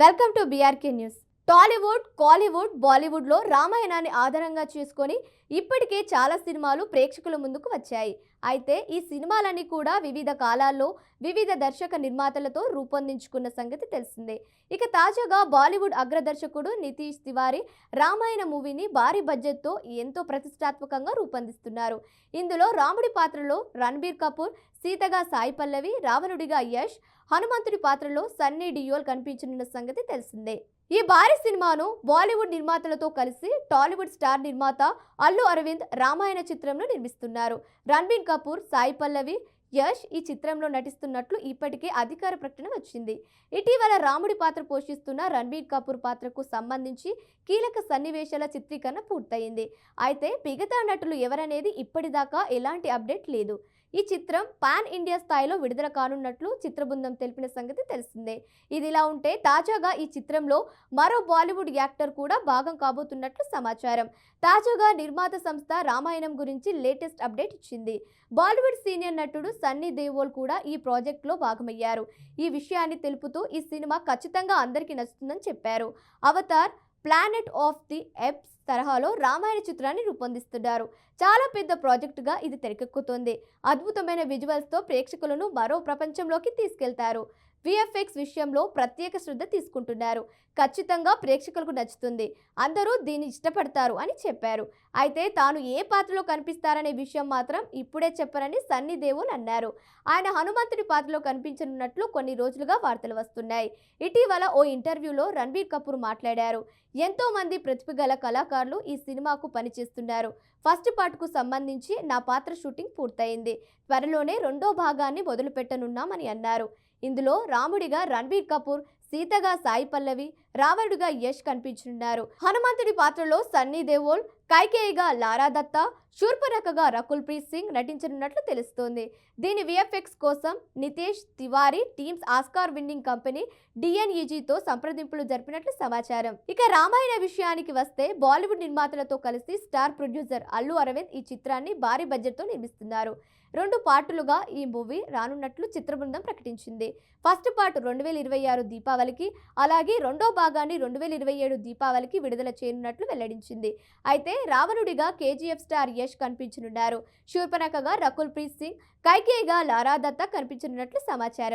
Welcome to BRK news. Tollywood, Kollywood, బాలీవుడ్లో రామాయణాన్ని ఆధారంగా చేసుకొని ఇప్పటికే చాలా సినిమాలు ప్రేక్షకుల ముందుకు వచ్చాయి. అయితే ఈ సినిమాలన్నీ కూడా వివిధ కాలాల్లో వివిధ దర్శక నిర్మాతలతో రూపొందించుకున్న సంగతి తెలిసిందే. ఇక తాజాగా బాలీవుడ్ అగ్రదర్శకుడు నితీష్ తివారీ రామాయణ మూవీని భారీ బడ్జెట్తో ఎంతో ప్రతిష్టాత్మకంగా రూపొందిస్తున్నారు. ఇందులో రాముడి పాత్రలో రణబీర్ కపూర్, సీతగా సాయి పల్లవి, రావణుడిగా యష్, హనుమంతుడి పాత్రలో సన్నీ డియోల్ కనిపించనున్న సంగతి తెలిసిందే. ఈ భారీ సినిమాను బాలీవుడ్ నిర్మాతలతో కలిసి టాలీవుడ్ స్టార్ నిర్మాత అల్లు అరవింద్ రామాయణ చిత్రంలో నిర్మిస్తున్నారు. రణబీర్ కపూర్, సాయి పల్లవి, యష్ ఈ చిత్రంలో నటిస్తున్నట్లు ఇప్పటికే అధికార ప్రకటన వచ్చింది. ఇటీవల రాముడి పాత్ర పోషిస్తున్న రణబీర్ కపూర్ పాత్రకు సంబంధించి కీలక సన్నివేశాల చిత్రీకరణ పూర్తయింది. అయితే మిగతా నటులు ఎవరనేది ఇప్పటిదాకా ఎలాంటి అప్డేట్ లేదు. ఈ చిత్రం పాన్ ఇండియా స్థాయిలో విడుదల కానున్నట్లు చిత్రబృందం తెలిపిన సంగతి తెలిసిందే. ఇదిలా ఉంటే తాజాగా ఈ చిత్రంలో మరో బాలీవుడ్ యాక్టర్ కూడా భాగం కాబోతున్నట్లు సమాచారం. తాజాగా నిర్మాత సంస్థ రామాయణం గురించి లేటెస్ట్ అప్డేట్ ఇచ్చింది. బాలీవుడ్ సీనియర్ నటుడు సన్నీ దేవోల్ కూడా ఈ ప్రాజెక్టులో భాగమయ్యారు. ఈ విషయాన్ని తెలుపుతూ ఈ సినిమా ఖచ్చితంగా అందరికీ నచ్చుతుందని చెప్పారు. Avatar, planet of the eps తరహాలో రామాయణ చిత్రాన్ని రూపొందిస్తున్నారు. చాలా పెద్ద ప్రాజెక్టుగా ఇది తెరకెక్కుతోంది. అద్భుతమైన విజువల్స్తో ప్రేక్షకులను మరో ప్రపంచంలోకి తీసుకెళ్తారు. విఎఫ్ఎక్స్ విషయంలో ప్రత్యేక శ్రద్ధ తీసుకుంటున్నారు. ఖచ్చితంగా ప్రేక్షకులకు నచ్చుతుంది, అందరూ దీన్ని ఇష్టపడతారు అని చెప్పారు. అయితే తాను ఏ పాత్రలో కనిపిస్తారనే విషయం మాత్రం ఇప్పుడే చెప్పరని సన్నీ దేవోల్ అన్నారు. ఆయన హనుమంతుడి పాత్రలో కనిపించనున్నట్లు కొన్ని రోజులుగా వార్తలు వస్తున్నాయి. ఇటీవల ఓ ఇంటర్వ్యూలో రణబీర్ కపూర్ మాట్లాడారు. ఎంతో మంది ప్రతిభ గల కళాకారులు ఈ సినిమాకు పనిచేస్తున్నారు. ఫస్ట్ పార్ట్కు సంబంధించి నా పాత్ర షూటింగ్ పూర్తయింది. త్వరలోనే రెండో భాగాన్ని మొదలుపెట్టనున్నామని అన్నారు. ఇందులో రాముడిగా రణబీర్ కపూర్, సీతగా సాయి పల్లవి, రావణుడిగా యష్ కనిపించనున్నారు. హనుమంతుడి పాత్రలో సన్నీ దేవోల్, కైకేయిగా లారా దత్తా, శూర్పణఖగా రకుల్ ప్రీత్ సింగ్ నటించనున్నట్లు తెలుస్తోంది. దీని విఎఫ్ఎక్స్ కోసం Nitish Tiwari teams Oscar winning company డిఎన్ఈజీతో సంప్రదింపులు జరిపినట్లు సమాచారం. ఇక రామాయణ విషయానికి వస్తే బాలీవుడ్ నిర్మాతలతో కలిసి స్టార్ ప్రొడ్యూసర్ అల్లు అరవింద్ ఈ చిత్రాన్ని భారీ బడ్జెట్తో నిర్మిస్తున్నారు. 2 పార్టులుగా ఈ మూవీ రానున్నట్లు చిత్రబృందం ప్రకటించింది. ఫస్ట్ పార్ట్ 2026 దీపావళికి, అలాగే రెండో భాగాన్ని 2027 దీపావళికి విడుదల చేయనున్నట్లు వెల్లడించింది. అయితే రావణుడిగా కేజీఎఫ్ స్టార్ యష్ కనిపించనున్నారు. శూర్పణఖగా రకుల్ ప్రీత్ సింగ్, కైకేయిగా లారా దత్తా కనిపించనున్నట్లు సమాచారం.